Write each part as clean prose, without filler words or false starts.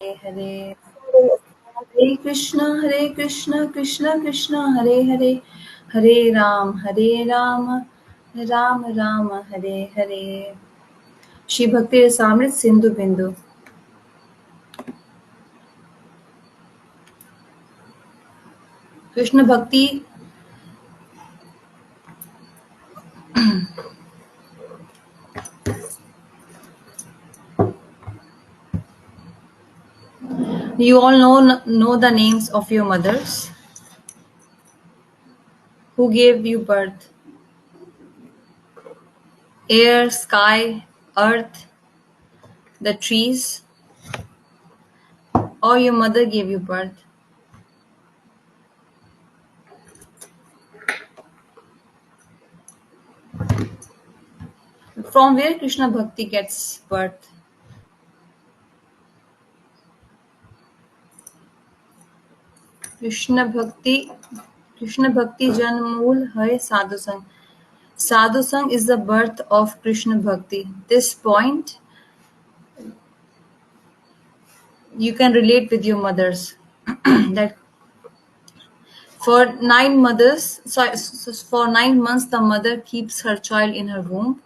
Hare Hare Krishna Krishna Krishna Hare Hare Hare Ram Ram Ram Hare Hare. Shri Bhakti Rasamrit Sindhu Bindu. Krishna Bhakti You all know the names of your mothers who gave you birth. Air, sky, earth, the trees, or your mother gave you birth. From where Krishna Bhakti gets birth? Krishna Bhakti Janmool Hai Sadhu Sang. Sadhu Sang is the birth of Krishna Bhakti. This point you can relate with your mothers. That for 9 months, the mother keeps her child in her womb.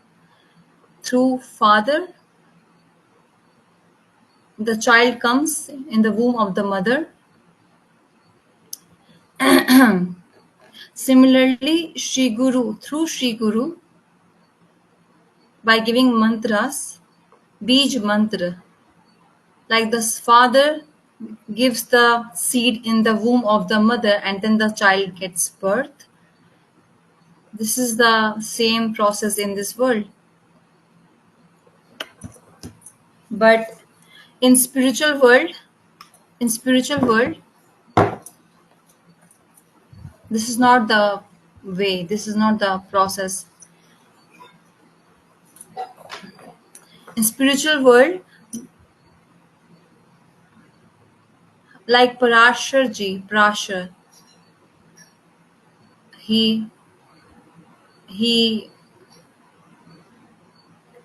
Through father, the child comes in the womb of the mother. Similarly, through Shri Guru, by giving mantras, Bij mantra, like the father gives the seed in the womb of the mother and then the child gets birth. This is the same process in this world. But in spiritual world, this is not the way, this is not the process. In spiritual world, like Parashar, he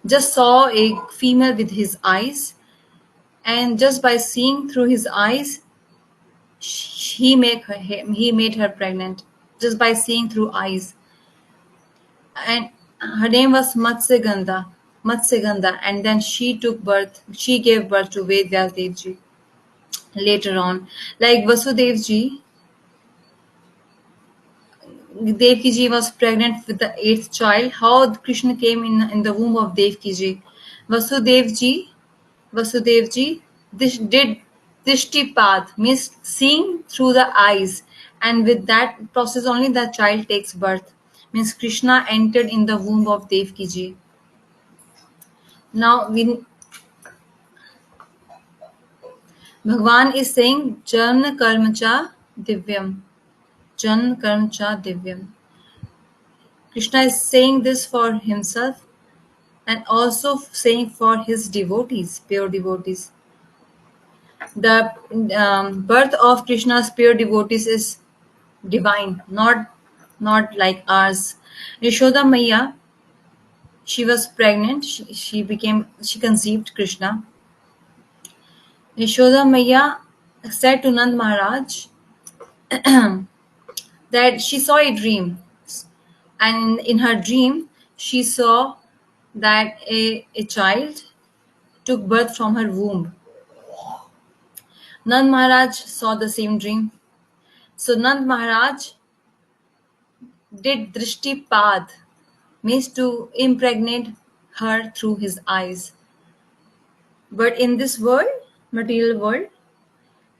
just saw a female with his eyes, and just by seeing through his eyes, he made her pregnant, just by seeing through eyes. And her name was Matsyagandha, and then she gave birth to Vedvyas Devji later on. Like Vasudevji, Devki ji was pregnant with the 8th child. How Krishna came in the womb of Devki ji? Vasudevji this did Dishtipad, means seeing through the eyes, and with that process only the child takes birth. Means Krishna entered in the womb of Devki ji. Now Bhagwan is saying Janma Karma Cha Divyam. Janma Karma Cha Divyam. Krishna is saying this for himself and also saying for his devotees, pure devotees. The birth of Krishna's pure devotees is divine, not like ours. Yashoda Maya, she was pregnant. She conceived Krishna. Yashoda Maya said to Nand Maharaj that she saw a dream, and in her dream she saw that a child took birth from her womb. Nand Maharaj saw the same dream. So Nand Maharaj did Drishtipad, means to impregnate her through his eyes. But in this world, material world,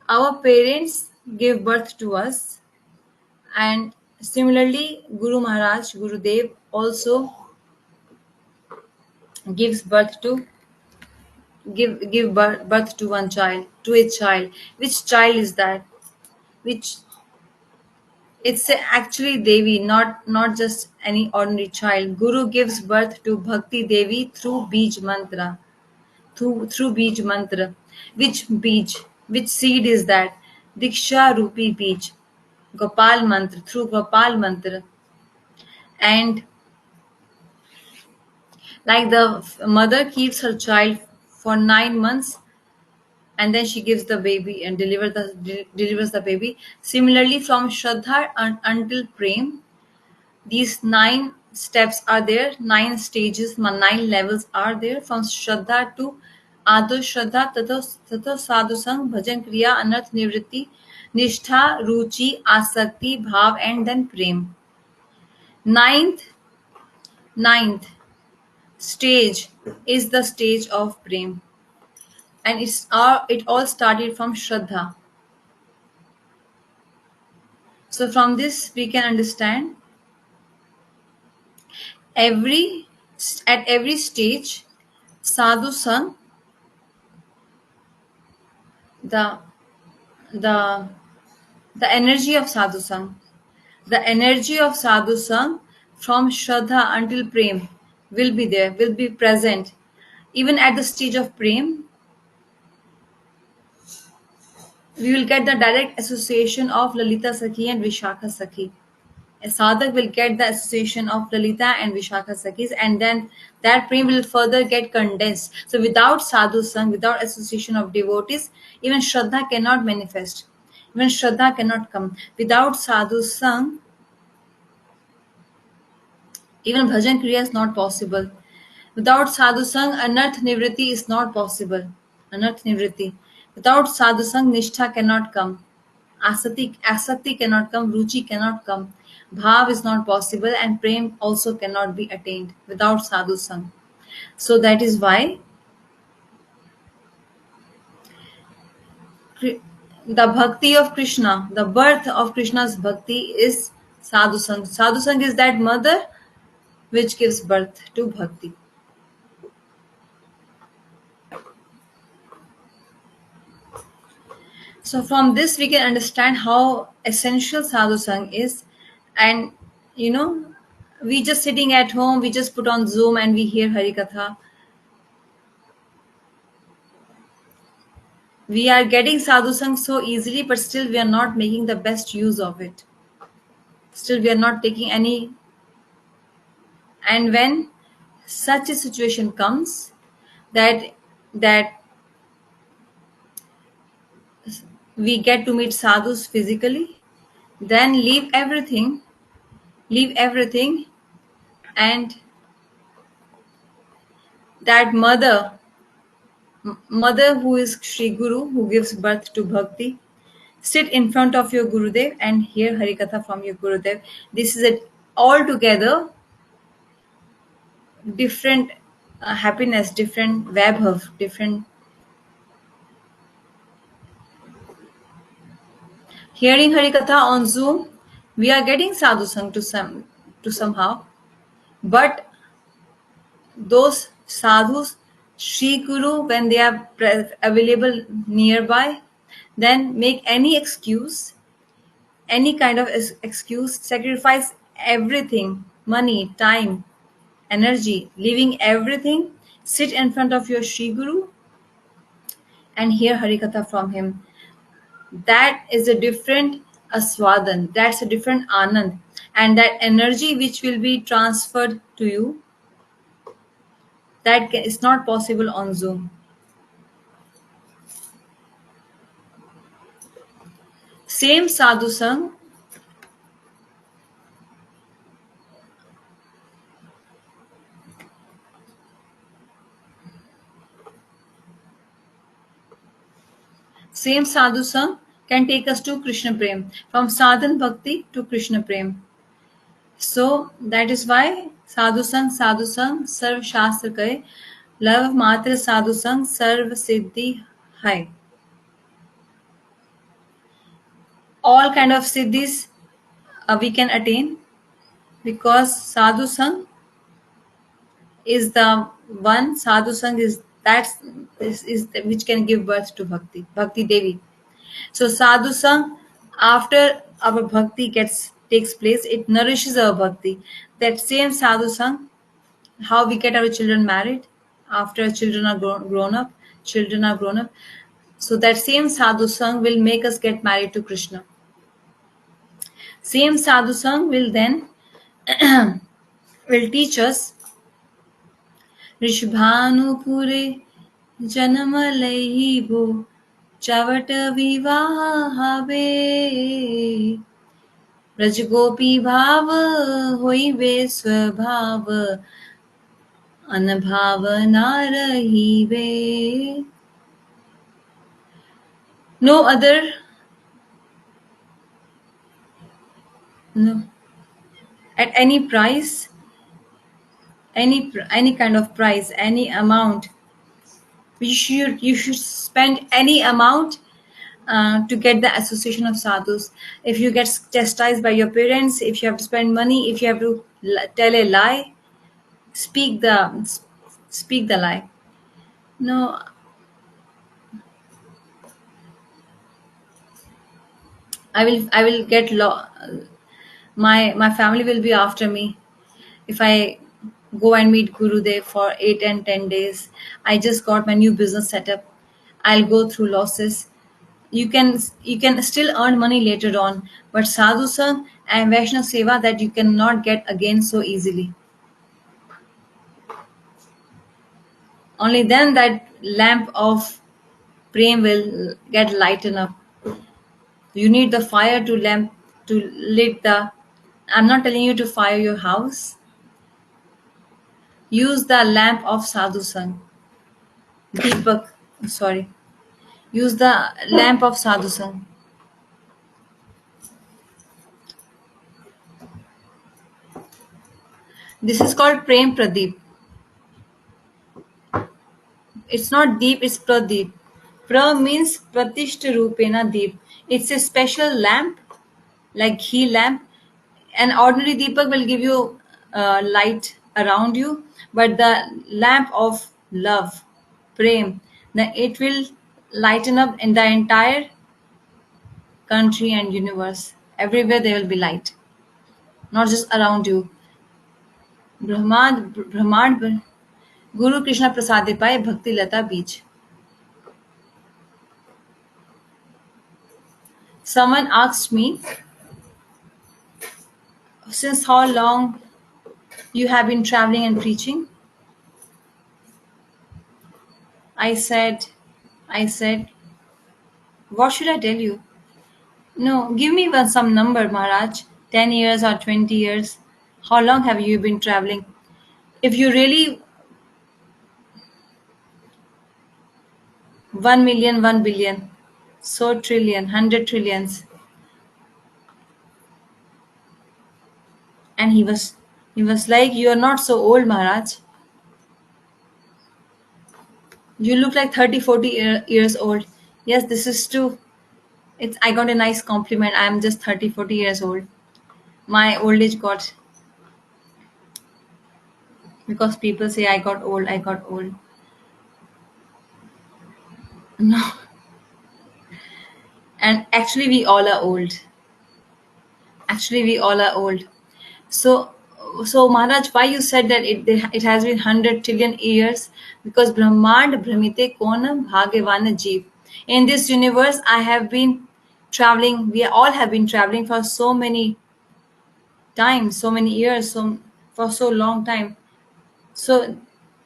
our parents gave birth to us, and similarly Guru Maharaj, Gurudev also gives birth to birth to to a child. Which child is that? Which It's actually Devi, not just any ordinary child. Guru gives birth to Bhakti Devi through Bij Mantra. Through Bij Mantra. Which Bij? Which seed is that? Diksha Rupi Bij. Gopal Mantra. Through Gopal Mantra. And like the mother keeps her child for 9 months, and then she gives the baby and delivers the baby. Similarly, from Shraddha until Prem, these 9 steps are there, 9 stages, 9 levels are there. From Shraddha to Ado Shraddha, Tato Sadhu Sang, Bhajan Kriya, Anarth Nivritti, Nishtha, Ruchi, Asakti, Bhav, and then Prem. Ninth, ninth stage is the stage of Prem, and it all started from Shraddha. So from this we can understand every at every stage Sadhu Sang, the the the energy of Sadhu Sang, the energy of Sadhu Sang from Shraddha until Prem will be there, will be present. Even at the stage of Prem, we will get the direct association of Lalita Sakhi and Vishakha Sakhi. A sadhak will get the association of Lalita and Vishakha Sakhis, and then that prem will further get condensed. So without sadhu sang, without association of devotees, even Shraddha cannot manifest. Even Shraddha cannot come. Without sadhu sang, even bhajan kriya is not possible. Without sadhu sang, anarth nivritti is not possible. Anarth nivritti. Without sadhu sang, nishtha cannot come. Asakti cannot come, ruchi cannot come. Bhav is not possible, and prem also cannot be attained without sadhu sang. So that is why the bhakti of Krishna, the birth of Krishna's bhakti is sadhu sang. Sadhu sang is that mother which gives birth to bhakti. So from this we can understand how essential sadhu sang is, and you know, we just sitting at home, we just put on Zoom and we hear Harikatha. We are getting sadhu sang so easily, but still we are not making the best use of it. Still we are not taking any. And when such a situation comes that that we get to meet sadhus physically, then leave everything, and that mother who is Shri Guru, who gives birth to bhakti, sit in front of your Gurudev and hear Harikatha from your Gurudev. This is it altogether different happiness, different vaibhav, different. Hearing Harikatha on Zoom, we are getting sadhu sang to somehow, but those sadhus, Shri Guru, when they are available nearby, then make any excuse, any kind of excuse, sacrifice everything, money, time, energy, leaving everything, sit in front of your Shri Guru and hear Harikatha from him. That is a different aswadan, that's a different anand, and that energy which will be transferred to you, that is not possible on Zoom. Same sadhu sang, same sadhu sang can take us to Krishna Prem, from sadhan bhakti to Krishna Prem. So that is why sadhu sang, sarv shastra kahe, love matra sadhu sang, sarv siddhi hai. All kind of siddhis we can attain, because sadhu sang is the one. Sadhu sang is which can give birth to Bhakti Devi. So sadhu sang, after our bhakti takes place, it nourishes our bhakti. That same sadhu sang, how we get our children married after children are grown up. Children are grown up. So that same sadhu sang will make us get married to Krishna. Same sadhu sang will then will teach us ऋषभानुपुरे जन्म लहिबो चवट विवाहावे ब्रजगोपी भाव होइबे स्वभाव अनभाव ना रहीबे. No other, no, at any price, any kind of price, any amount, you should spend any amount to get the association of sadhus. If you get chastised by your parents, if you have to spend money, if you have to tell a lie, speak the speak the lie. No, I will get my family will be after me if I go and meet Gurudev for 8 and 10 days. I just got my new business set up. I'll go through losses. You can still earn money later on, but sadhu sang and Vaishnav seva that you cannot get again so easily. Only then that lamp of prem will get lightened up. You need the fire to lit the. I'm not telling you to fire your house. Use the lamp of sadhu sang. Deepak, sorry. Use the lamp of sadhu sang. This is called Prem Pradeep. It's not deep, it's Pradeep. Pra means Pratishta Rupena Deep. It's a special lamp, like ghee lamp. An ordinary Deepak will give you light around you, but the lamp of love, Prem, it will lighten up in the entire country and universe. Everywhere there will be light, not just around you. ब्रह्मांड गुरु कृष्ण प्रसादे पाए भक्ति लता बीज. Someone asked me, since how long you have been traveling and preaching? I said, what should I tell you? No, give me some number, Maharaj. 10 years or 20 years. How long have you been traveling? If you really 1 million, 1 billion, so trillion, 100 trillions. And he was like, you are not so old, Maharaj. You look like 30, 40 years old. Yes, this is true. I got a nice compliment. I'm just 30, 40 years old. My old age got, because people say I got old, I got old. No, and actually we all are old. Actually we all are old. So, so Maharaj, why you said that it has been 100 trillion years? Because Brahmand Brahmite Konam Bhagavana Jeev. In this universe, I have been traveling. We all have been traveling for so many times, so many years, for so long time. So,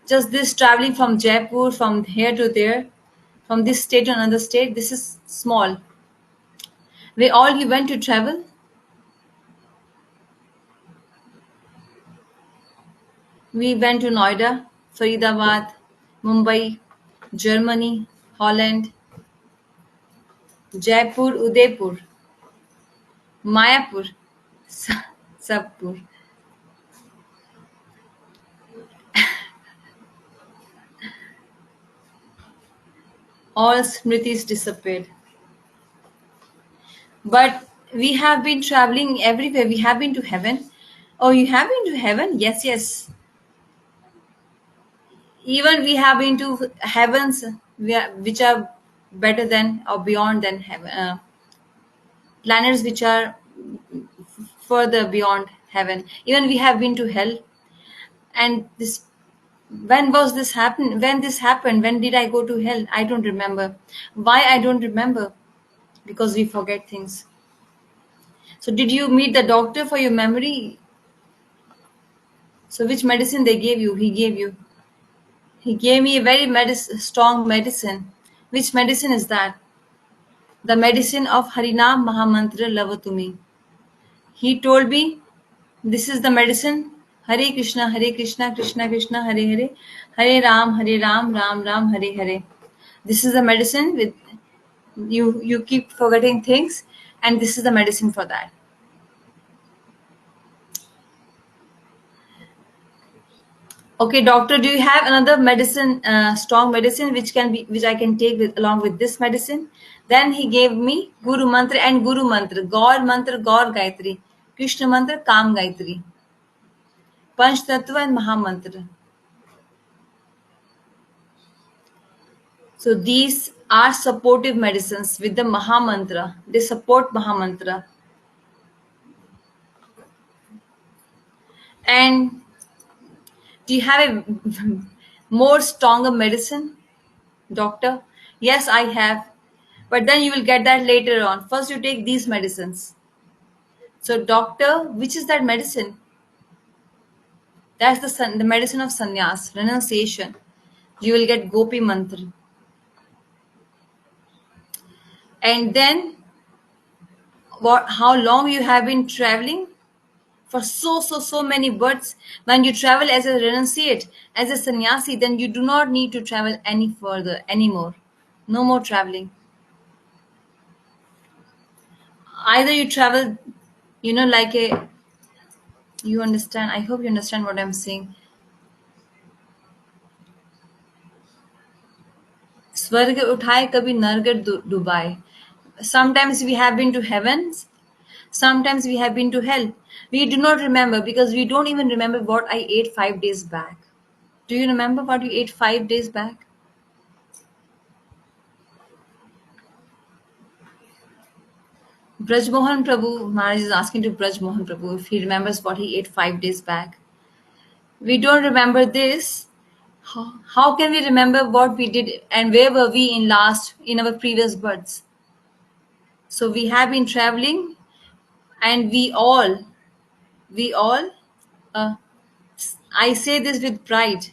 just this traveling from Jaipur, from here to there, from this state to another state, this is small. We all you went to travel. We went to Noida, Faridabad, Mumbai, Germany, Holland, Jaipur, Udaipur, Mayapur, Sabpur. All Smritis disappeared. But we have been traveling everywhere. We have been to heaven. Oh, you have been to heaven? Yes, yes. Even we have been to heavens which are better than or beyond than heaven. Planets which are further beyond heaven. Even we have been to hell. And this, when this happened, when did I go to hell? I don't remember. Why I don't remember? Because we forget things. So did you meet the doctor for your memory? So which medicine they gave you? He gave me a very strong medicine. Which medicine is that? the medicine of Harinam Mahamantra Lavatumi. He told me, this is the medicine. Hare Krishna, Krishna Krishna, Hare Hare, Hare Ram, Ram Ram, Hare Hare. This is the medicine with you keep forgetting things, and this is the medicine for that. Okay, doctor, do you have another medicine, strong medicine, which I can take along with this medicine? Then he gave me Guru Mantra and Guru Mantra, Gaur Gayatri, Krishna Mantra, Kam Gayatri, Panch Tattva and Mahamantra. So these are supportive medicines with the Mahamantra. They support Mahamantra. And do you have a more stronger medicine, doctor? Yes, I have. But then you will get that later on. First, you take these medicines. So, doctor, which is that medicine? That's the medicine of sannyas, renunciation. You will get Gopi Mantra. And then, how long you have been traveling? For so many births. When you travel as a renunciate, as a sannyasi, then you do not need to travel any further anymore. No more traveling. Either you travel, like a, you understand, I hope you understand what I'm saying. स्वर्ग उठाए कभी नरक डुबाए. Sometimes we have been to heavens, sometimes we have been to hell. We do not remember because we don't even remember what I ate 5 days back. Do you remember what you ate 5 days back? Braj Mohan Prabhu, Maharaj is asking to Braj Mohan Prabhu if he remembers what he ate 5 days back. We don't remember this. How can we remember what we did and where were we in our previous births? So we have been traveling, and we all, uh, I say this with pride.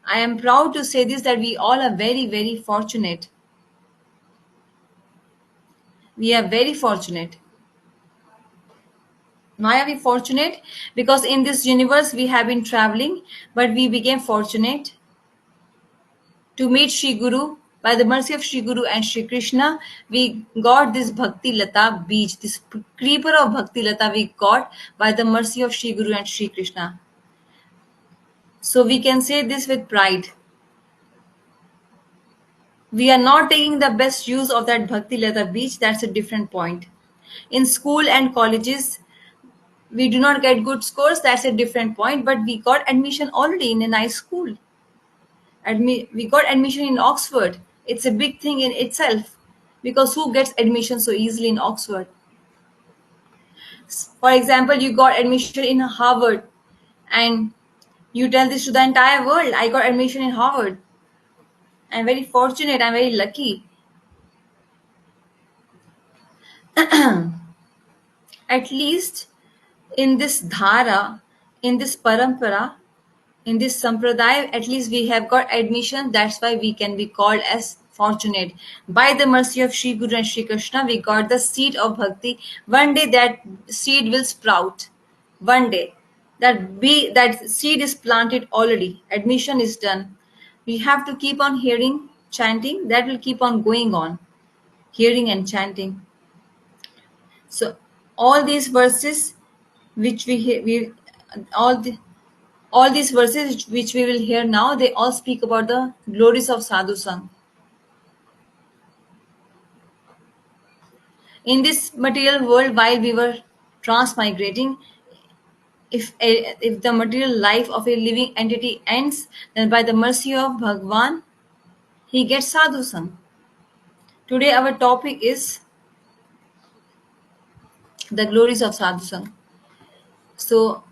I am proud to say this, that we all are very, very fortunate. We are very fortunate. Why are we fortunate? Because in this universe we have been traveling, but we became fortunate to meet Sri Guru. By the mercy of Sri Guru and Sri Krishna, we got this Bhakti Lata beach, this creeper of Bhakti Lata we got by the mercy of Sri Guru and Sri Krishna. So we can say this with pride. We are not taking the best use of that Bhakti Lata beach, that's a different point. In school and colleges, we do not get good scores, that's a different point, but we got admission already in a nice school. We got admission in Oxford. It's a big thing in itself, because who gets admission so easily in Oxford? For example, you got admission in Harvard, and you tell this to the entire world, I got admission in Harvard. I'm very fortunate, I'm very lucky. At least in this dhara, in this parampara, in this sampradaya, at least we have got admission. That's why we can be called as fortunate. By the mercy of Sri Guru and Sri Krishna, we got the seed of bhakti. One day that seed will sprout. One day that seed is planted already. Admission is done. We have to keep on hearing, chanting. That will keep on going on, hearing and chanting. So all these verses which we all the all these verses which we will hear now, they all speak about the glories of sadhu sang. In this material world, while we were transmigrating, if the material life of a living entity ends, then by the mercy of Bhagwan, he gets sadhu sang. Today our topic is the glories of sadhu sang. So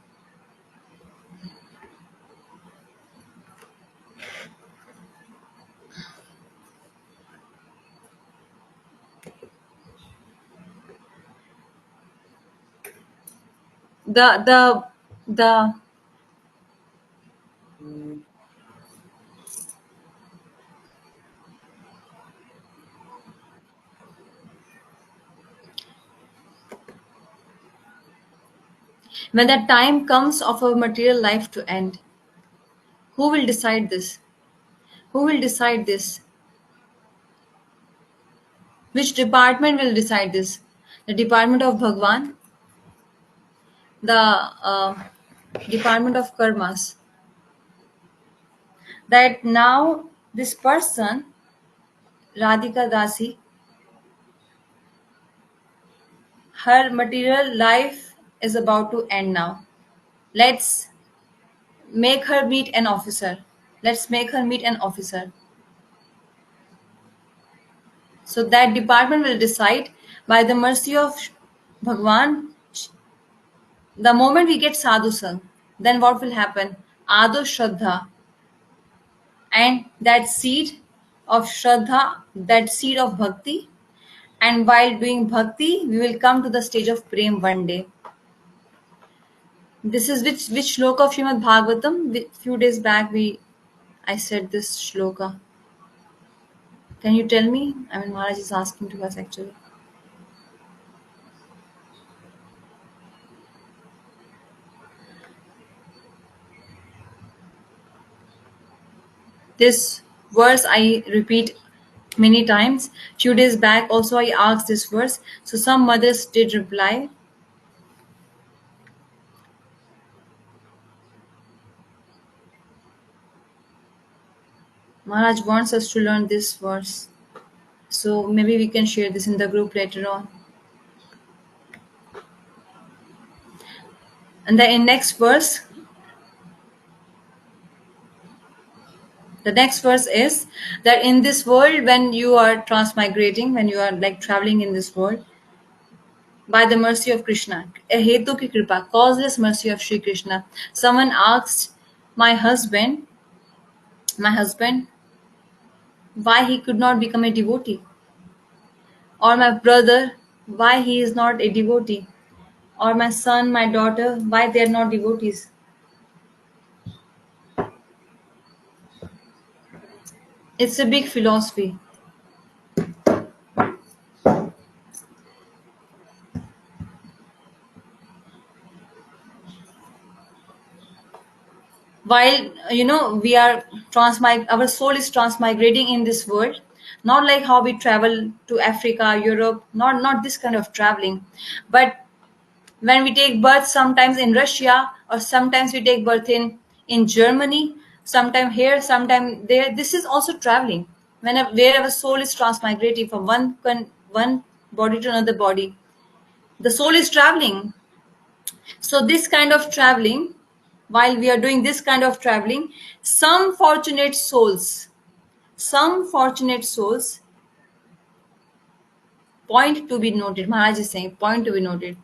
the When the time comes of our material life to end, who will decide this? Who will decide this? Which department will decide this? The department of Bhagwan, the department of karmas. That now this person, Radhika Dasi, her material life is about to end now. Let's make her meet an officer. Let's make her meet an officer. So that department will decide by the mercy of Bhagwan. The moment we get sadhu sang, then what will happen? Ado Shraddha, and that seed of Shraddha, that seed of Bhakti, and while doing Bhakti, we will come to the stage of Prem one day. This is which shloka of Srimad Bhagavatam? Few days back I said this shloka. Can you tell me? I mean, Maharaj is asking to us actually. This verse I repeat many times. Few days back also I asked this verse. So some mothers did reply. Maharaj wants us to learn this verse. So maybe we can share this in the group later on. And the next verse, the next verse is that in this world, when you are transmigrating, when you are like traveling in this world, by the mercy of Krishna, a hetu ki kripa, causeless mercy of Shri Krishna. Someone asked my husband, why he could not become a devotee, or my brother, why he is not a devotee, or my son, my daughter, why they are not devotees. It's a big philosophy. While we are our soul is transmigrating in this world, not like how we travel to Africa, Europe, not this kind of traveling, but when we take birth sometimes in Russia, or sometimes we take birth in Germany, sometime here, sometime there, this is also traveling. Wherever soul is transmigrating from one body to another body, the soul is traveling. So this kind of traveling, while we are doing this kind of traveling, some fortunate souls, some fortunate souls, point to be noted. Maharaj is saying, point to be noted.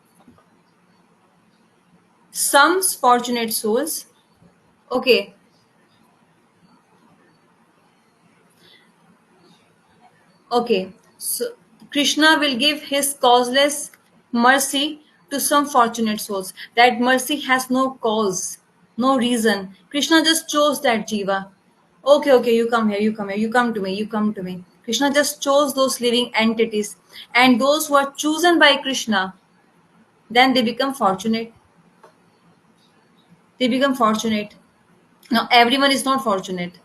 Some fortunate souls, okay, okay. So Krishna will give his causeless mercy to some fortunate souls. That mercy has no cause, no reason. Krishna just chose that jiva. Okay, you come here, you come here, you come to me, you come to me. Krishna just chose those living entities. And those who are chosen by Krishna, then they become fortunate. They become fortunate. Now, everyone is not fortunate.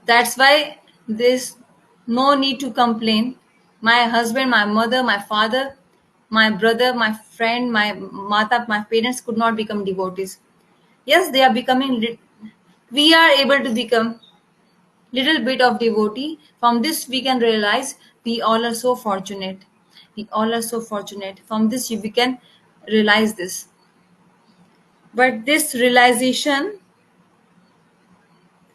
That's why there's no need to complain. My husband, my mother, my father, my brother, my friend, my mata, my parents could not become devotees. Yes, they are becoming. We are able to become little bit of devotee. From this, we can realize we all are so fortunate. We all are so fortunate. From this, we can realize this. But this realization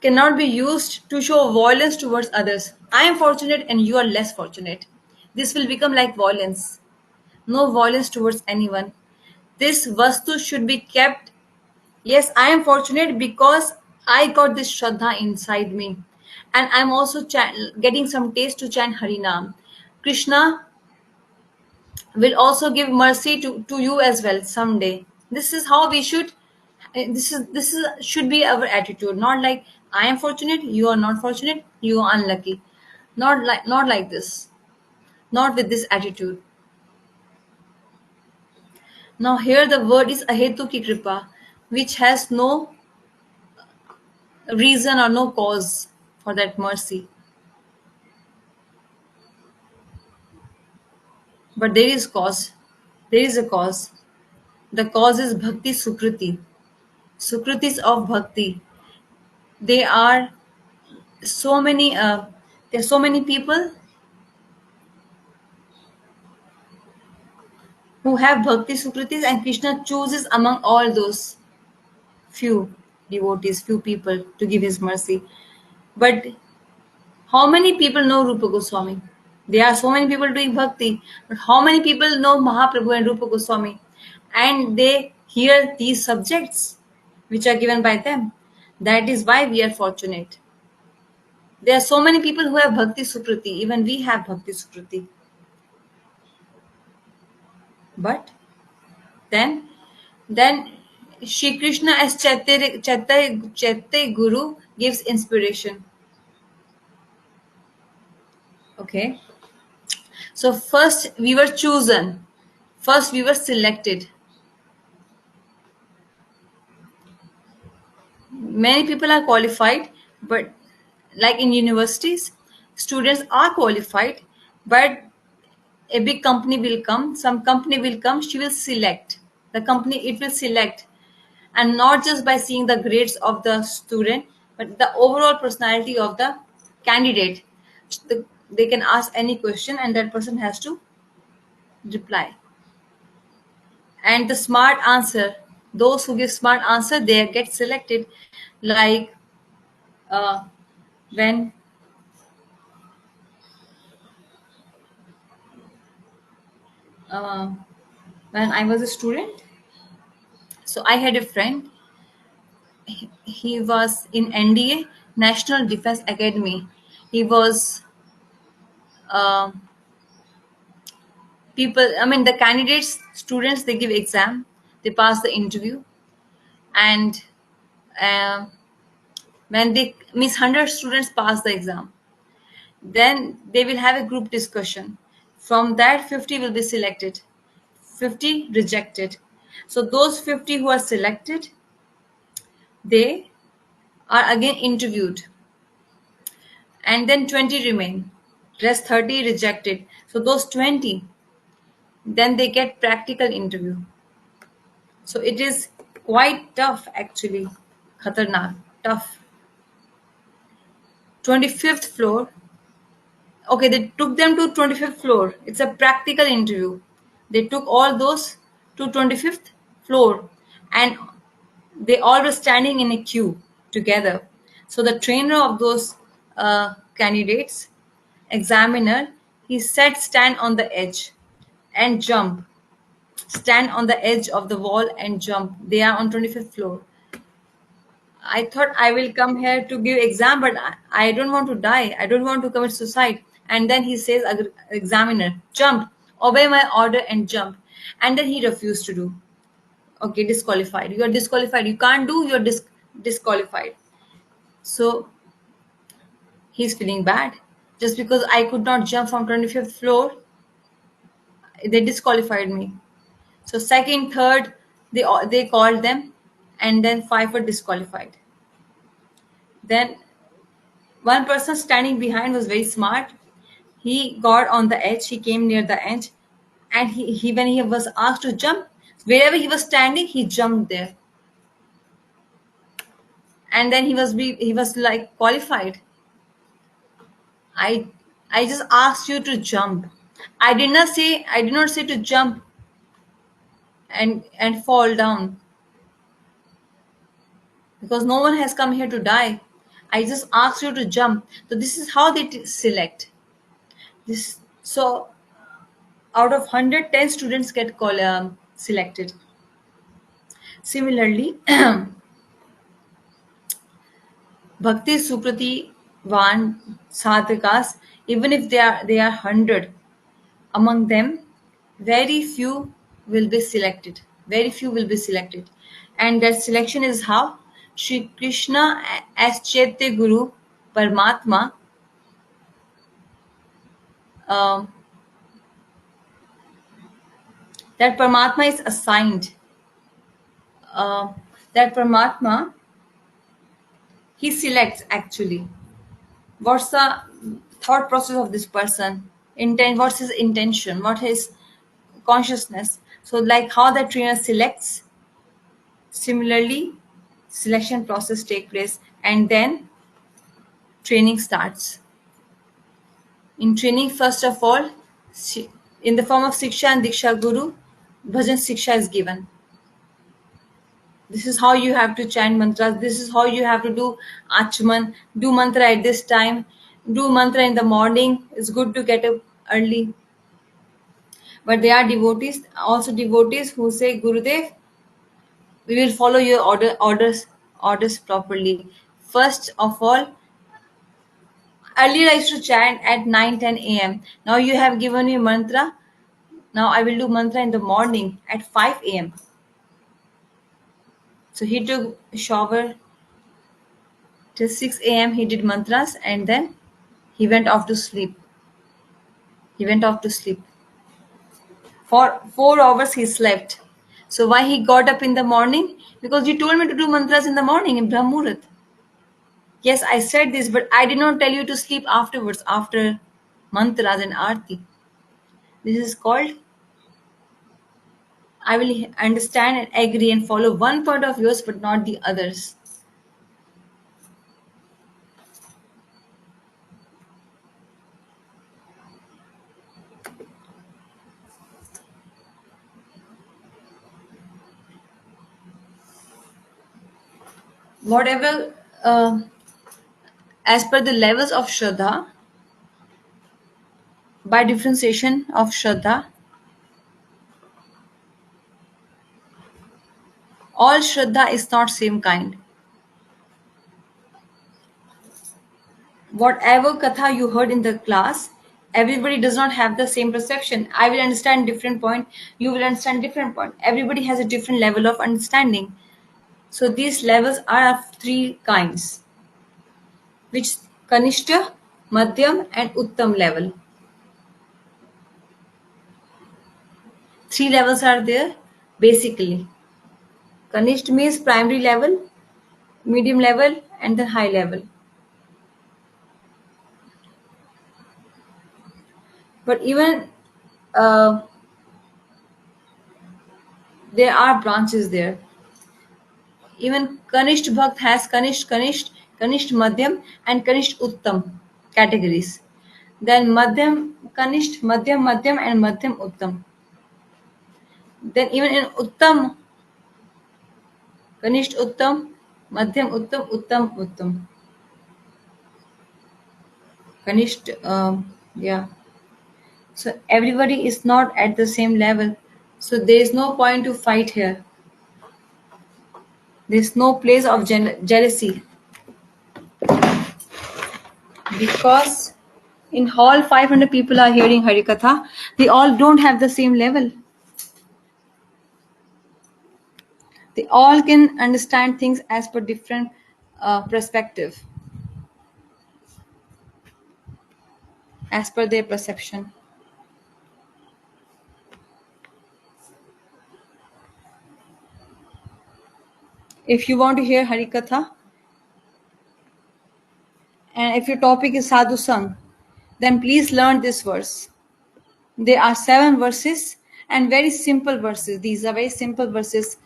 cannot be used to show violence towards others. I am fortunate and you are less fortunate. This will become like violence. No violence towards anyone. This vastu should be kept. Yes, I am fortunate because I got this Shraddha inside me. And I'm also getting some taste to chant Harinam. Krishna will also give mercy to you as well someday. This is how we should, this is should be our attitude. Not like I am fortunate, you are not fortunate, you are unlucky. Not like this. Not with this attitude. Now here the word is ahetuki kripa, which has no reason or no cause for that mercy. But there is cause. There is a cause. The cause is bhakti sukriti. Sukritis of bhakti. They are so many. There are so many people who have bhakti sukritis, and Krishna chooses among all those few devotees, few people to give his mercy. But how many people know Rupa Goswami? There are so many people doing bhakti, but how many people know Mahaprabhu and Rupa Goswami? And they hear these subjects which are given by them. That is why we are fortunate. There are so many people who have bhakti sukriti. Even we have bhakti sukriti. But then, then Shri Krishna as Chaitya Guru gives inspiration. Okay. So first we were chosen. First we were selected. Many people are qualified, but like in universities, students are qualified, but a big company will come, some company will come, she will select. The company, it will select. And not just by seeing the grades of the student, but the overall personality of the candidate. They can ask any question and that person has to reply. And the smart answer, those who give smart answer, they get selected. Like uh, when uh, when I was a student, so I had a friend. He was in NDA, National Defense Academy. He was uh, people. I mean, the candidates, students, they give exam, they pass the interview, and uh, when they means 100 students pass the exam, then they will have a group discussion. From that, 50 will be selected, 50 rejected. So those 50 who are selected, they are again interviewed, and then 20 remain, rest 30 rejected. So those 20, then they get practical interview. So it is quite tough actually, khatarnak, tough. 25th floor. Okay, they took them to 25th floor. It's a practical interview. They took all those to 25th floor, and they all were standing in a queue together. So the trainer of those candidates, examiner, he said stand on the edge and jump. Stand on the edge of the wall and jump. They are on 25th floor. I thought I will come here to give exam, but I don't want to die. I don't want to commit suicide. And then he says, examiner, jump, obey my order and jump. And then he refused to do. Okay, disqualified. You are disqualified. You can't do. You're disqualified. So he's feeling bad. Just because I could not jump from 25th floor, they disqualified me. So second, third, they called them, and then five were disqualified. Then one person standing behind was very smart. He got on the edge. He came near the edge, and he when he was asked to jump, wherever he was standing, he jumped there. And then he was like qualified. I I just asked you to jump. I did not say to jump and fall down, because no one has come here to die. I just asked you to jump. So this is how they select this. So out of 100, 10 students get selected. Similarly, Bhakti Sukriti Van Sadhakas, even if they are 100, among them, very few will be selected. Very few will be selected. And that selection is how Shri Krishna as Chaitya Guru Paramatma um, That Paramatma is assigned. That Paramatma, he selects actually. What's the thought process of this person? What's his intention? What his consciousness? So, like how the trainer selects, similarly, selection process take place, and then training starts. In training, first of all, in the form of Siksha and Diksha Guru, Bhajan Siksha is given. This is how you have to chant mantras. This is how you have to do Achman. Do mantra at this time. Do mantra in the morning. It's good to get up early. But there are devotees, also devotees who say, Gurudev, we will follow your orders properly. First of all, earlier I used to chant at 9:10 a.m. Now you have given me mantra. Now I will do mantra in the morning at 5 a.m. So he took a shower till 6 a.m. He did mantras and then he went off to sleep. He went off to sleep. For 4 hours he slept. So why he got up in the morning? Because you told me to do mantras in the morning in Brahmurat. Yes, I said this, but I did not tell you to sleep afterwards, after mantras and arti. This is called, I will understand and agree and follow one part of yours, but not the others. Whatever, as per the levels of Shraddha, by differentiation of Shraddha, all Shraddha is not same kind. Whatever katha you heard in the class, everybody does not have the same perception. I will understand different point, you will understand different point. Everybody has a different level of understanding. So these levels are of three kinds, which Kanishta, Madhyam and Uttam level. Three levels are there basically. Kanishta means primary level, medium level and the high level. But even there are branches there. Even Kanisht Bhakt has Kanisht Madhyam, and Kanisht Uttam categories. Then Madhyam, Kanisht, Madhyam, and Madhyam Uttam. Then even in Uttam, Kanisht Uttam, Madhyam Uttam, Uttam Uttam. Kanisht, yeah. So everybody is not at the same level. So there is no point to fight here. There is no place of jealousy. Because in hall 500 people are hearing Harikatha, they all don't have the same level. They all can understand things as per different perspective, as per their perception. If you want to hear Harikatha, and if your topic is Sadhu Sang, then please learn this verse. There are 7 verses and very simple verses. These are very simple verses.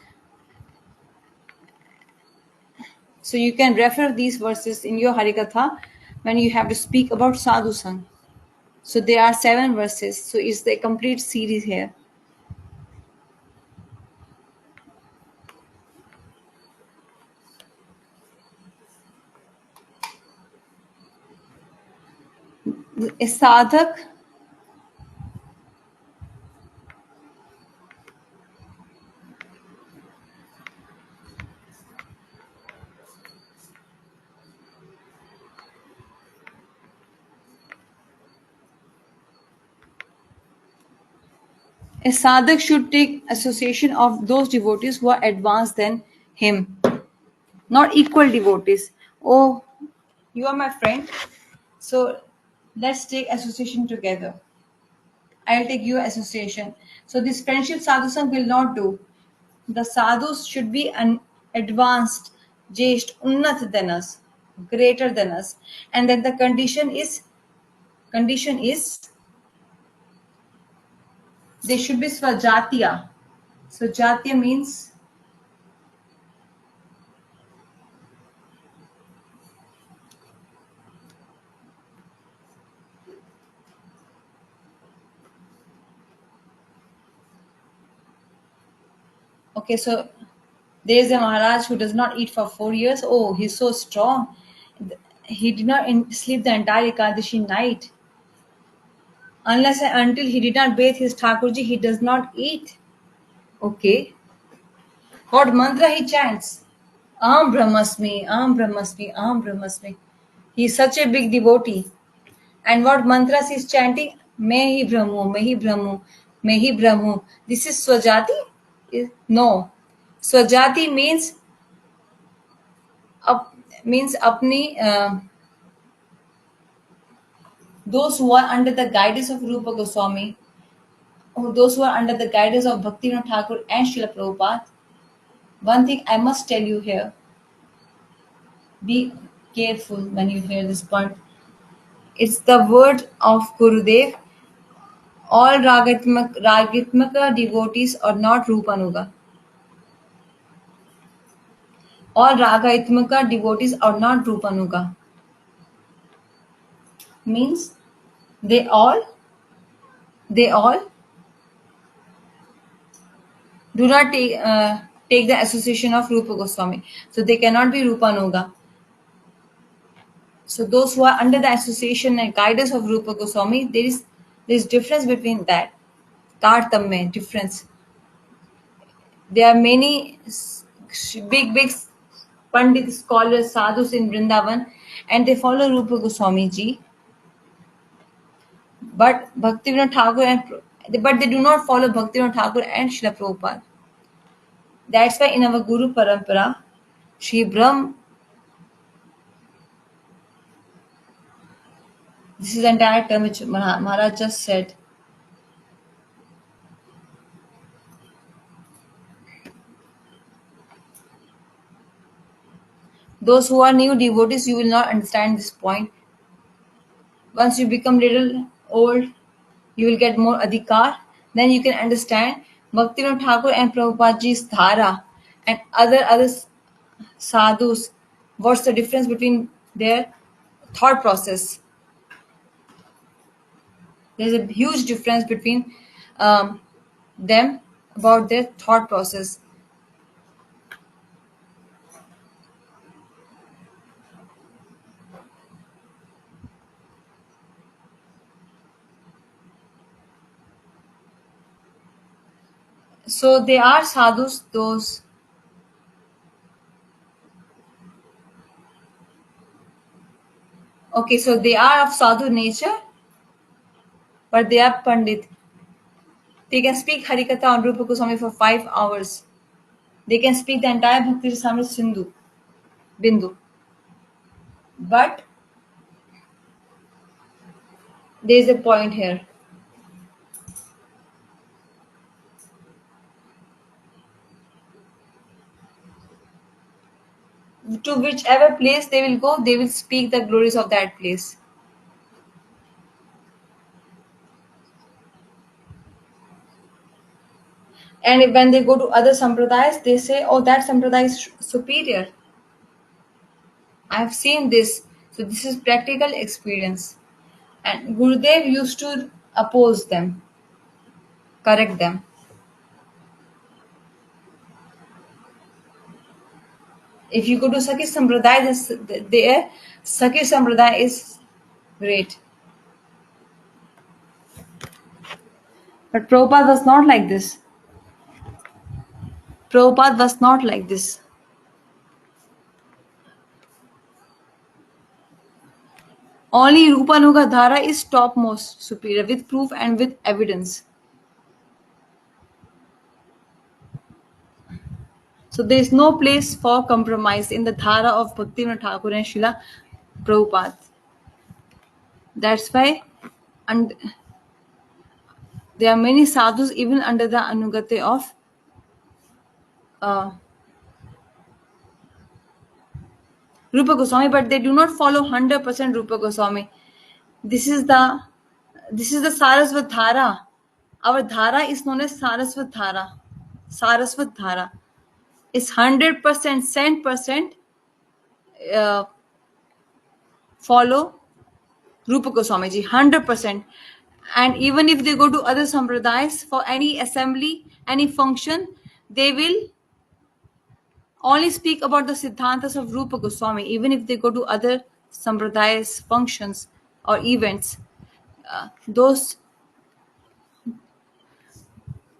So you can refer these verses in your Harikatha when you have to speak about Sadhu Sang. So there are 7 verses. So it's the complete series here. A sadhak A sadhak should take association of those devotees who are advanced than him, not equal devotees. Oh, you are my friend, so let's take association together. I'll take your association. So this friendship sadhu sang will not do. The sadhus should be an advanced, jesht, unnat than us, greater than us. And then the condition is they should be swajatiya. Swajatiya means okay, so there is a Maharaj who does not eat for 4 years. Oh, he's so strong. He did not sleep the entire Ekadashi night. Unless and until he did not bathe his Thakurji, he does not eat. Okay. What mantra he chants? Am Brahmasmi, Am Brahmasmi, Am Brahmasmi. He is such a big devotee. And what mantras he is chanting? May he Brahmu, May he Brahmu, May he Brahmu. This is Swajati? No. Swajati means apni those who are under the guidance of Rupa Goswami, or those who are under the guidance of Bhaktivinoda Thakur and Srila Prabhupada. One thing I must tell you here: be careful when you hear this point. It's the word of Gurudev. All Ragatmaka devotees are not Rupanuga. All Ragaitmaka devotees are not Rupanuga. Means they all do not take the association of Rupa Goswami. So they cannot be Rupanuga. So those who are under the association and guidance of Rupa Goswami, there is difference between that. Tartamya difference. There are many big Pandit scholars, sadhus in Vrindavan, and they follow Rupa Goswami ji. But Bhaktivinoda Thakur but they do not follow Bhaktivinoda Thakur and Srila Prabhupada. That's why in our Guru Parampara, Sri Brahm, this is the entire term which Maharaj just said. Those who are new devotees, you will not understand this point. Once you become little old, you will get more adhikar. Then you can understand Bhaktivinoda Thakur and Prabhupada ji's dhara and other sadhus. What's the difference between their thought process? There's a huge difference between them about their thought process. So they are sadhus, those. Okay, so they are of sadhu nature, but they are pandit. They can speak Harikatha on Rupa Goswami for 5 hours. They can speak the entire Bhakti Rasamrita Sindhu, Bindu. But there is a point here. To whichever place they will go, they will speak the glories of that place. And when they go to other sampradayas, they say, oh, that sampradaya is superior. I have seen this. So this is practical experience. And Gurudev used to oppose them, correct them. If you go to Sakhi Sampradaya, there Sakhi Sampradaya is great. But Prabhupada was not like this. Prabhupada was not like this. Only Rupanuga Dhara is topmost superior with proof and with evidence. So there is no place for compromise in the Dhara of Bhaktivinoda Thakur and Srila Prabhupada. That's why, and There are many sadhus even under the Anugate of uh, Rupa Goswami, but they do not follow 100% Rupa Goswami. This is the Sarasvat Dhara. Our Dhara is known as Sarasvat Dhara. Sarasvat Dhara. It's 100% 100% uh, follow Rupa Goswami ji, 100%. And even if they go to other sampradayas for any assembly, any function, they will only speak about the Siddhantas of Rupa Goswami, even if they go to other sampradayas, functions, or events. Those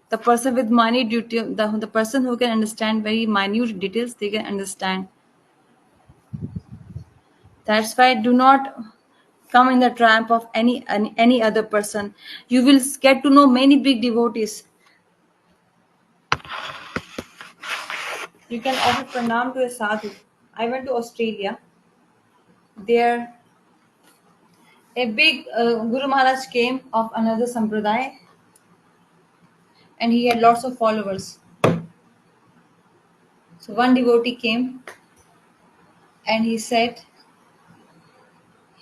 the person with minute duty, the person who can understand very minute details, they can understand. That's why do not come in the trap of any other person. You will get to know many big devotees. You can offer pranam to a sadhu. I went to Australia. There, a big Guru Maharaj came of another sampradaya, and he had lots of followers. So one devotee came and he said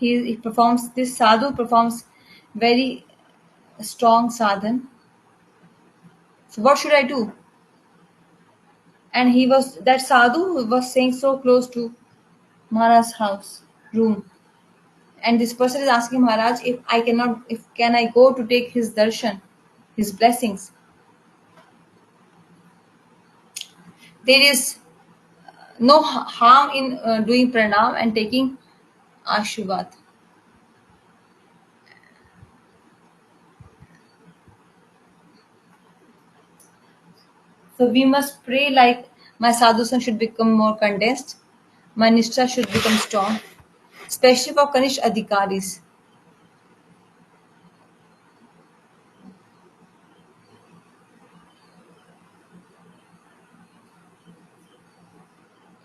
he performs this sadhu performs very strong sadhan. So what should I do? And that sadhu was staying so close to Maharaj's house room. And this person is asking Maharaj if can I go to take his darshan, his blessings. There is no harm in doing pranam and taking ashirvad. So we must pray like my sadhusan should become more condensed, my nishtha should become strong, especially for Kanish Adhikaris.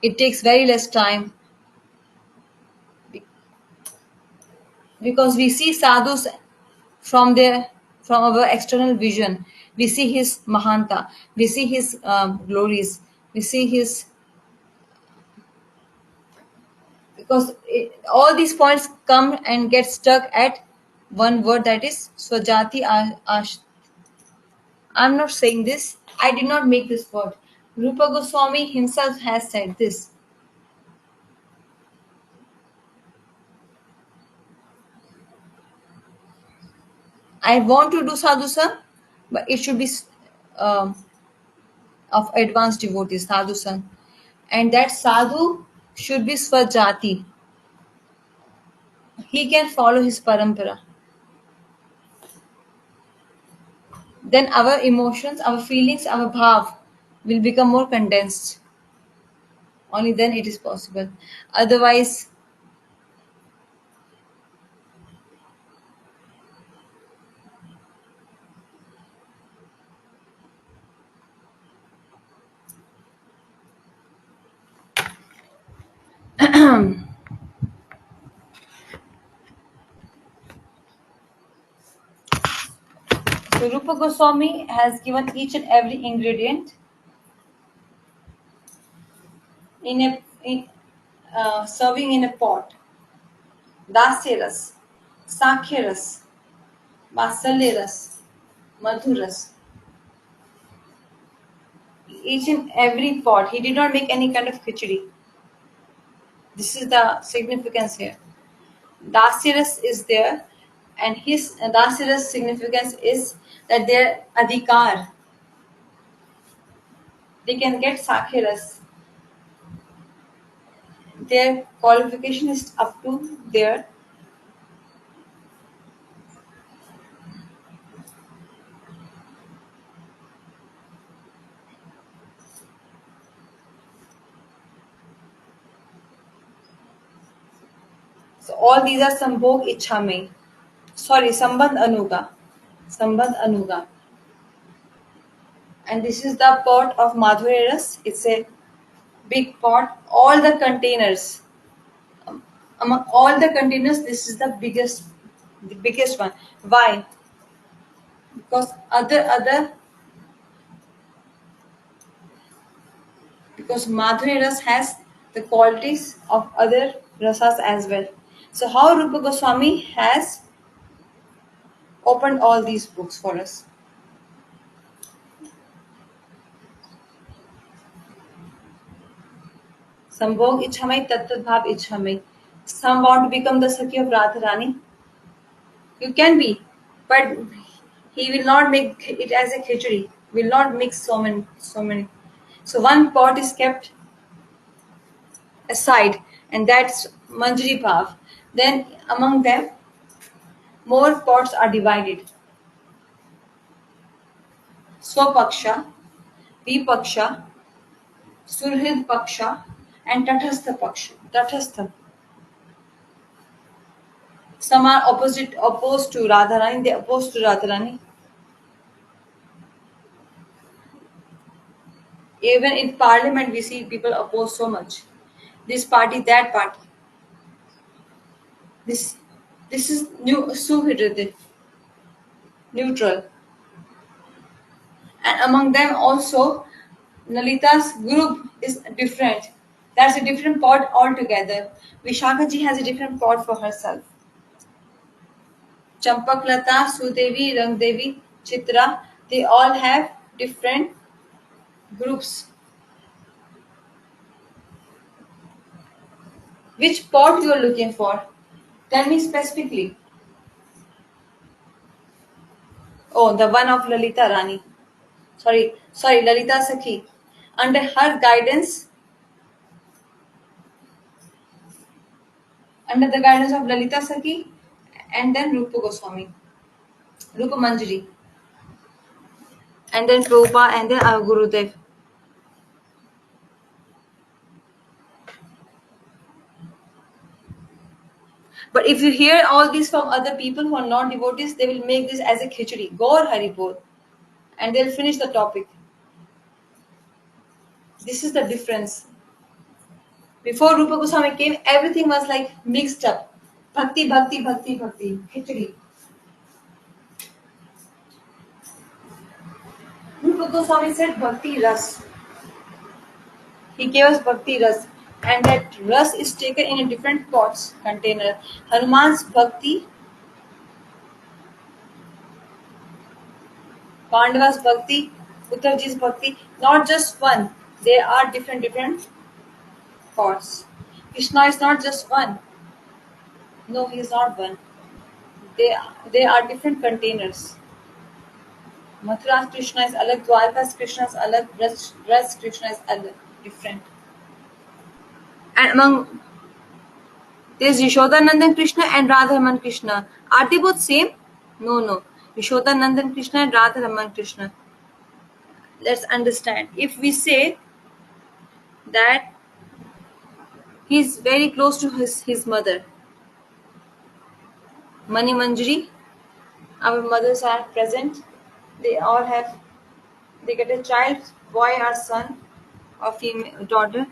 It takes very less time because we see sadhus from their from our external vision. We see his mahanta, we see his glories, we see his because all these points come and get stuck at one word, that is swajati ash. I'm not saying this. I did not make this word. Rupa Goswami himself has said this. I want to do sadhusang, but it should be um, of advanced devotees, sadhusang. And that sadhu should be swajati. He can follow his parampara. Then our emotions, our feelings, our bhav will become more condensed. Only then it is possible. Otherwise, so Rupa Goswami has given each and every ingredient serving in a pot. Dasya ras, Sakhya ras, Vatsalya ras, Madhur ras. Each and every pot. He did not make any kind of khichdi. This is the significance here. Dasya ras is there, and his Dasya ras significance is that their adhikar, they can get Sakhya ras. Their qualification is up to there. So all these are Sambhog Ichhame. Sorry, Sambandh Anuga. Sambandh Anuga. And this is the pot of Madhurya. It's a big pot. All the containers, among all the containers, this is the biggest one. Why? because other because Madhuri Ras has the qualities of other rasas as well. So how Rupa Goswami has opened all these books for us. Sambhog Ichamai Tattat Bhav Ichamai. Some want to become the Sakhi of Radharani. You can be, but he will not make it as a khichdi. Will not mix so many. So one pot is kept aside, and that's Manjari Bhav. Then among them, more pots are divided. Swapaksha, Vipaksha, Surhid Paksha, and Tathastha Paksha. Tathastha. Some are opposed to Radharani. They oppose to Radharani. Even in parliament, we see people oppose so much. This party, that party. This this is new Suhridit, neutral. And among them also, Lalita's group is different. That's a different pot altogether. Vishakha ji has a different pot for herself. Champaklata, Sudevi, Rangdevi, Chitra, they all have different groups. Which pot you are looking for? Tell me specifically. Oh, the one of Lalita Rani. Sorry, Lalita Sakhi. Under her guidance, under the guidance of Lalita Sakhi and then Rupa Goswami, Rupa Manjari, and then Prabhupada and then our Gurudev. But if you hear all this from other people who are not devotees, they will make this as a khichdi, Gaur Haribol, and they'll finish the topic. This is the difference. Before Rupa Goswami came, everything was like mixed up. Bhakti, bhakti, bhakti, bhakti, khichdi. Rupa Goswami said bhakti ras. He gave us bhakti ras, and that ras is taken in a different pots container. Hanuman's bhakti, Pandava's bhakti, Uddhavji's bhakti, not just one. They are different pots. Krishna is not just one. No, he is not one. They are different containers. Mathura's Krishna is alag, Dwarka's Krishna is alag, Braj Krishna is alag, different. And among there's Yashodanandan Krishna and Radharaman Krishna. Are they both same? No. Yashodanandan Krishna and Radharaman Krishna. Let's understand. If we say that he's very close to his mother, Mani Manjari, our mothers are present. They all have, they get a child, boy or son or female daughter.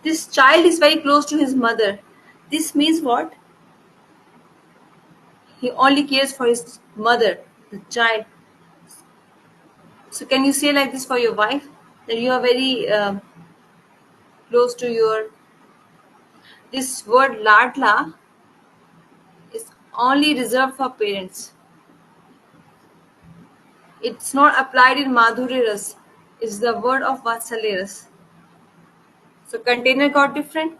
This child is very close to his mother. This means what? He only cares for his mother, the child. So can you say like this for your wife? That you are very close to your... This word ladla is only reserved for parents. It's not applied in Madhurya Ras. It's the word of Vatsalya Ras. So container got different.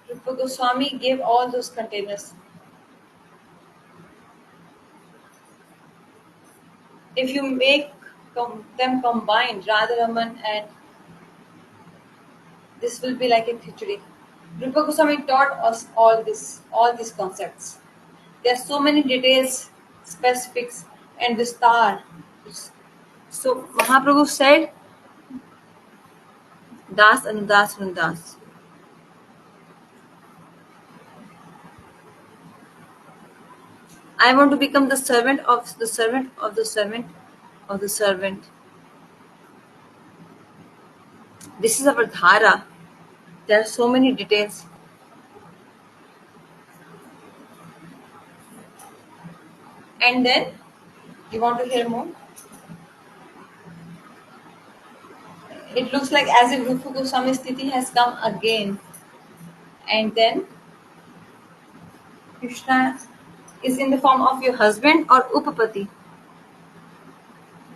Rupa Goswami gave all those containers. If you make them combined, Radharaman and this will be like a khichdi. Rupa Goswami taught us all these concepts. There are so many details, specifics, and vistar. So Mahaprabhu said, Das and Das and Das. I want to become the servant of the servant of the servant of the servant. This is our dhara. There are so many details. And then, you want to hear more? It looks like as if Rupa Goswami's Sthiti has come again. And then, Krishna is in the form of your husband or Upapati.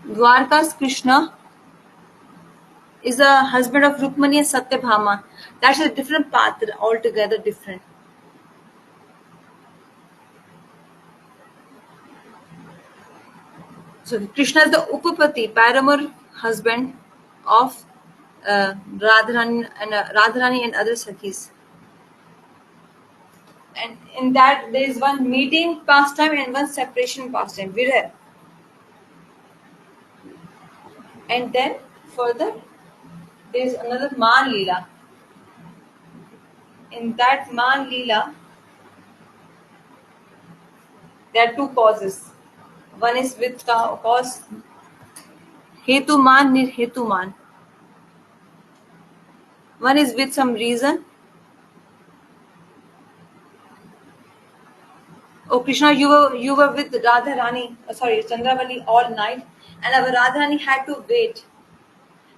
Dwarka's Krishna is a husband of Rukmani and Satyabhama. That's a different path, altogether different. So Krishna is the Upapati, paramour husband of Radharani and other Sakhis. And in that there is one meeting pastime and one separation pastime, Virah. And then further there is another Man Leela. In that Man Leela, there are two causes. One is with cause Hetuman, Nirhetuman. One is with some reason. Oh Krishna, you were with Radharani, Chandravali all night, and our Radharani had to wait.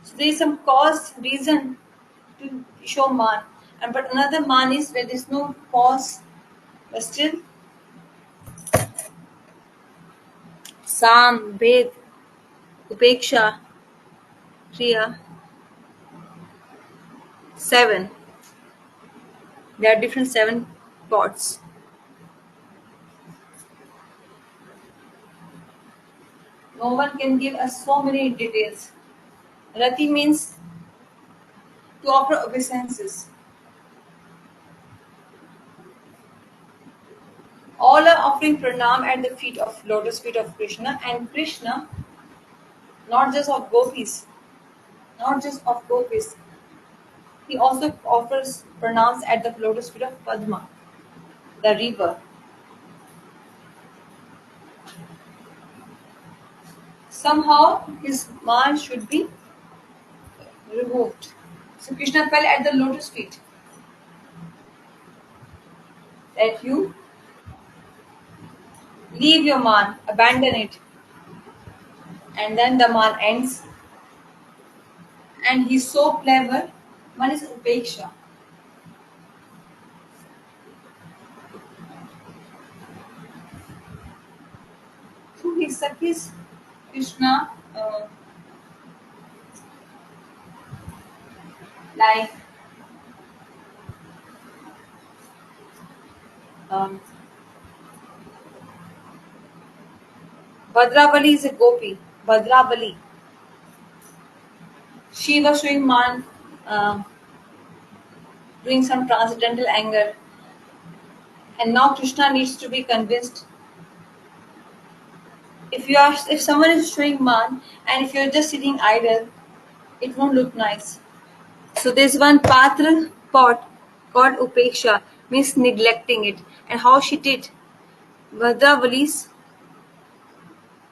So there is some cause, reason to show man, and but another man is where there is no cause, but still Sam, Bhed, Upeksha, Kriya, 7. There are different 7 pots. No one can give us so many details. Rati means to offer obeisances. All are offering pranam at the feet of lotus feet of Krishna, and Krishna, not just of gopis, not just of gopis, he also offers pranams at the lotus feet of Padma, the river. Somehow his man should be removed. So Krishna fell at the lotus feet. That you leave your man, abandon it. And then the man ends. And he's so clever. One is Upeksha. Through his Sakhis, Krishna, like um, Bhadrabali is a gopi. Bhadrabali. She was showing man doing some transcendental anger. And now Krishna needs to be convinced. If someone is showing man and if you're just sitting idle, it won't look nice. So there's one patra pot called upeksha, means neglecting it. And how she did? Bhadravali's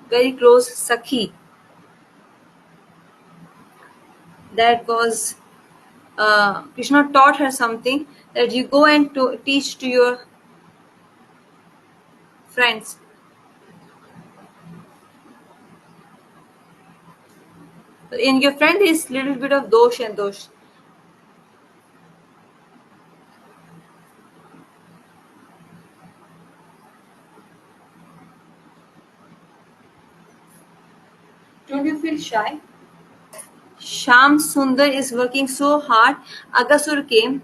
very close Sakhi. That was Krishna taught her something that you go and teach to your friends. In your friend is little bit of dosh and dosh. Don't you feel shy? Sham Sundar is working so hard. Agasur came.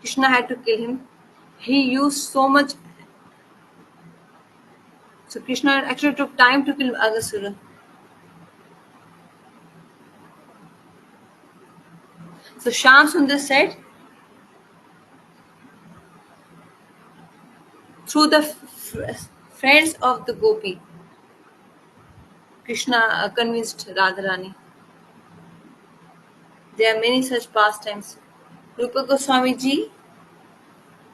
Krishna had to kill him. He used so much. So Krishna actually took time to kill Agasura. So Sham Sundar said, through the friends of the Gopi, Krishna convinced Radharani. There are many such pastimes. Rupa Goswami ji,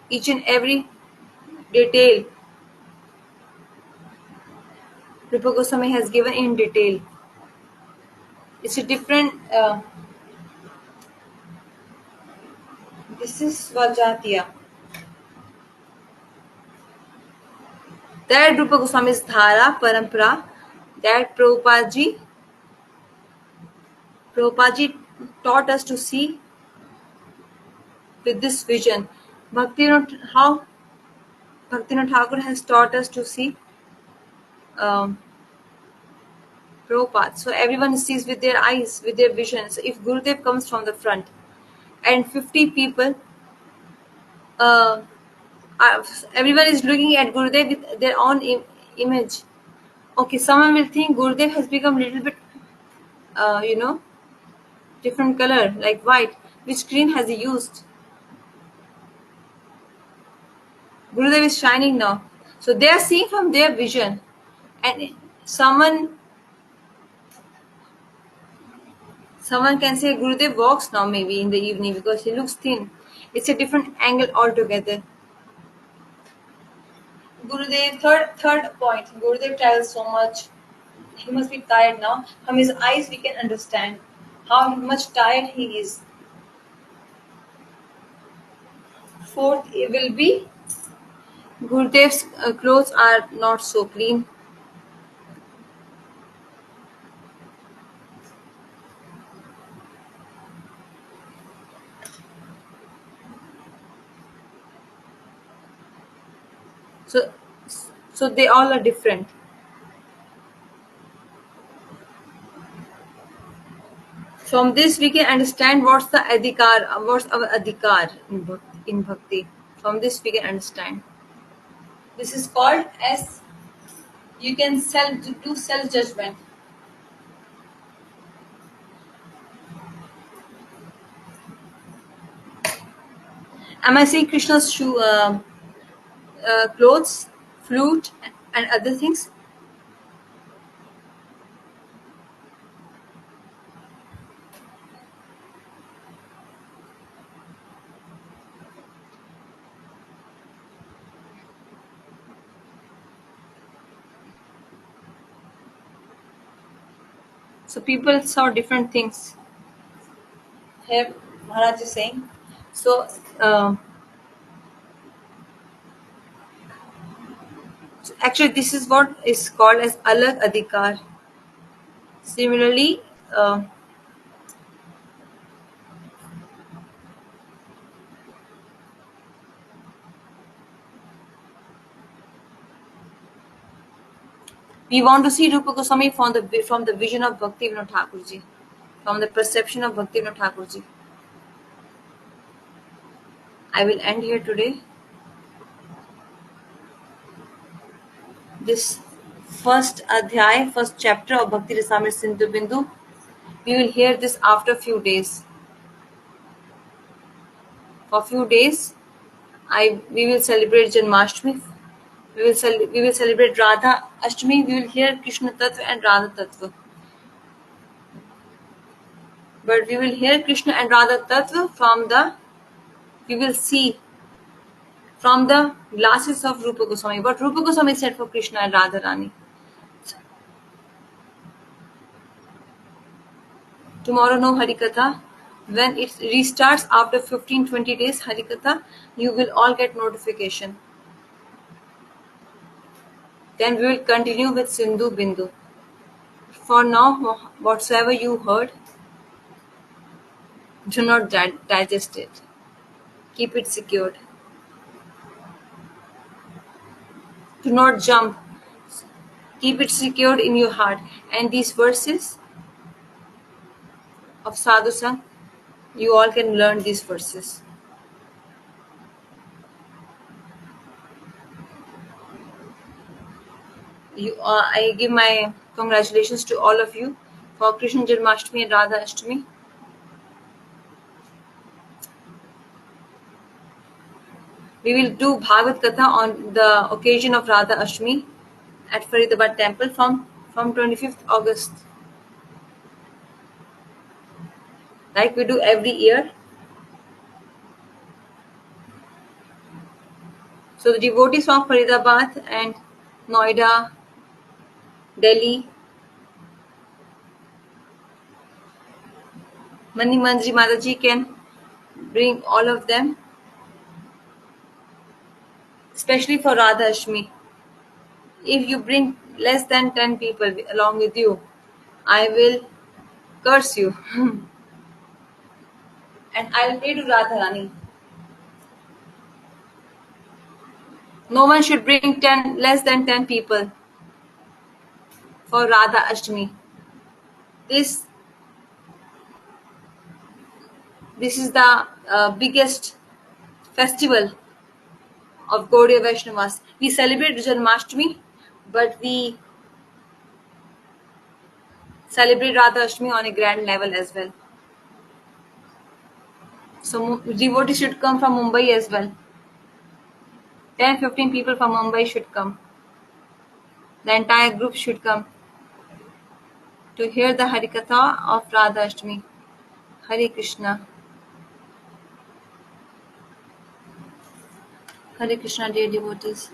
each and every detail, Rupa Goswami has given in detail. It's a different. This is Svajatiya. That Rupa Goswami's Dhara Parampara, that Prabhupada taught us to see with this vision. How Bhaktivinoda Thakur has taught us to see um, Prabhupada. So everyone sees with their eyes, with their vision. So if Gurudev comes from the front and 50 people, uh, everyone is looking at Gurudev with their own image. Okay, someone will think Gurudev has become a little bit, uh, you know, different color, like white. Which green has he used? Gurudev is shining now. So they are seeing from their vision. And someone can say Gurudev walks now maybe in the evening because he looks thin. It's a different angle altogether. Gurudev, third point. Gurudev travels so much. He must be tired now. From his eyes we can understand how much tired he is. Fourth will be Gurudev's clothes are not so clean. So, so they all are different. From this we can understand what's what's our adhikar in bhakti. From this we can understand. This is called as you can do self judgment. Am I seeing Krishna's clothes, flute, and other things? So people saw different things. Here Maharaj is saying. So, actually, this is what is called as alag adhikar. Similarly, we want to see Rupa Goswami from the vision of Bhaktivinoda Thakur ji, from the perception of Bhaktivinoda Thakur ji. I will end here today. This first adhyay, first chapter of Bhakti Rasamrita Sindhu Bindu. We will hear this after a few days. For a few days, we will celebrate Janmashtami. We will celebrate Radha Ashtami. We will hear Krishna Tattva and Radha Tattva. But we will hear Krishna and Radha Tattva we will see from the glasses of Rupa Goswami. What Rupa Goswami said for Krishna and Radha Rani. Tomorrow no Harikatha. When it restarts after 15-20 days Harikatha, you will all get notification. Then we will continue with Sindhu Bindu. For now, whatsoever you heard, do not digest it. Keep it secured. Do not jump. Keep it secured in your heart. And these verses of Sadhu Sang, you all can learn these verses. I give my congratulations to all of you for Krishna Janmashtami and Radha Ashtami. We will do Bhagavad Katha on the occasion of Radha Ashtami at Faridabad temple from 25th August. Like we do every year. So the devotees from Faridabad and Noida, Delhi, Mani Manjri Mataji can bring all of them, especially for Radha Ashtami. If you bring less than 10 people along with you, I will curse you. And I will pray to Radharani. No one should bring 10 less than 10 people for Radha Ashtami. This this is the biggest festival of Gaudiya Vaishnavas. We celebrate Janmashtami, but we celebrate Radha Ashtami on a grand level as well. So devotees should come from Mumbai as well. 10-15 people from Mumbai should come. The entire group should come to hear the Harikatha of Radha Ashtami. Hare Krishna. Hare Krishna, dear devotees.